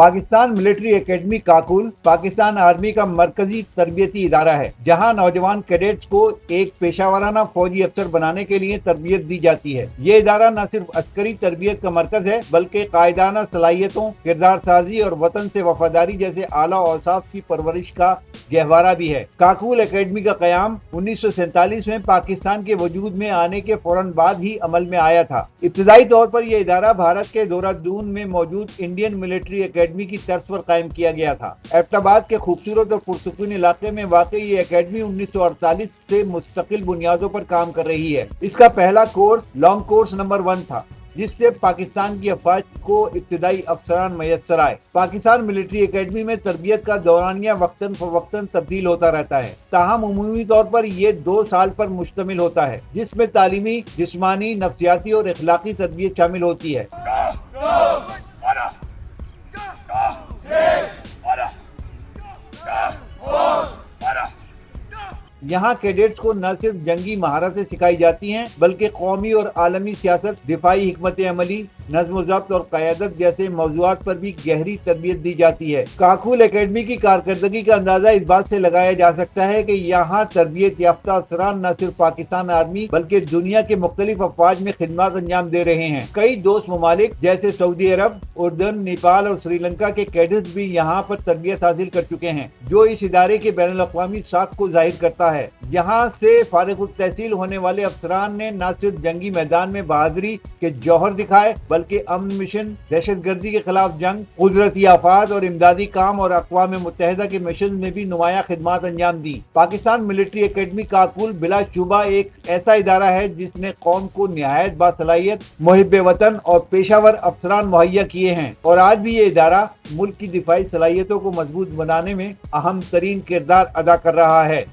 Pakistan military academy Kakul Pakistan army का मरकजी तरबियती इदारा है, जहां नौजवान कैडेट्स को एक पेशावराना फौजी अफसर बनाने के लिए तरबियत दी जाती है। ये इदारा न सिर्फ अस्करी तरबियत का मरकज है, बल्कि कायदाना सलाहियतों, किरदार साजी और वतन से वफादारी जैसे आला औसाफ की परवरिश का गहवारा भी है। काकुल एकेडमी का कयाम 1947 में पाकिस्तान के वजूद में आने के फौरन बाद ही अमल में आया था। इब्तदाई तौर पर यह इदारा भारत के देहरादून में मौजूद इंडियन मिलिट्री एकेडमी की तर्ज पर कायम किया गया था। एबटाबाद के खूबसूरत और पुरसुकून इलाके में वाक़ई ये एकेडमी 1948 से मुस्तकिल बुनियादों पर काम कर रही है। इसका पहला कोर्स लॉन्ग कोर्स नंबर 1 था, जिससे पाकिस्तान की अफवाज को इब्तदाई अफसरान मैसर आए। पाकिस्तान मिलिट्री एकेडमी में तरबियत का दौरानिया वक्तन फवक्तन तब्दील होता रहता है, ताहम उमूमी तौर पर ये 2 साल पर मुश्तमिल होता है, जिसमें तालीमी, जिस्मानी, नफ्सियाती और इखलाकी तरबियत शामिल होती है। यहाँ कैडेट्स को न सिर्फ जंगी महारतें सिखाई जाती हैं, बल्कि कौमी और आलमी सियासत, दिफाई हिकमत अमली, नज़्म ज़ब्त और क़यादत जैसे मौज़ूआत पर भी गहरी तरबियत दी जाती है। काकुल एकेडमी की कारकर्दगी का अंदाजा इस बात से लगाया जा सकता है कि यहाँ तरबियत याफ्ता अफसरान न सिर्फ पाकिस्तान आर्मी बल्कि दुनिया के मुख्तलिफ अफवाज में खिदमत अंजाम दे रहे हैं। कई दोस्त ममालिक जैसे सऊदी अरब, उर्दन, नेपाल और श्रीलंका के कैडेट्स भी यहाँ पर तरबियत हासिल कर चुके हैं, जो इस इदारे के बैनुल अक़वामी साख को जाहिर करता है। यहाँ से फारिग तहसील होने वाले अफसरान ने न सिर्फ जंगी मैदान में बहादुरी के जौहर दिखाए, बल्कि अमन मिशन, दहशतगर्दी के खिलाफ जंग, कुदरती आफात और इमदादी काम और अक़वाम मुत्तहिदा के मिशन में भी नुमाया खिदमत अंजाम दी। पाकिस्तान मिलिट्री एकेडमी काकुल बिलाशुबा एक ऐसा इदारा है जिसने कौम को निहायत बासलाहियत, मुहिब्बे वतन और पेशावर अफसरान मुहैया किए हैं, और आज भी ये इदारा मुल्क की दिफाई सलाहियतों को मजबूत बनाने में अहम तरीन किरदार अदा कर रहा है।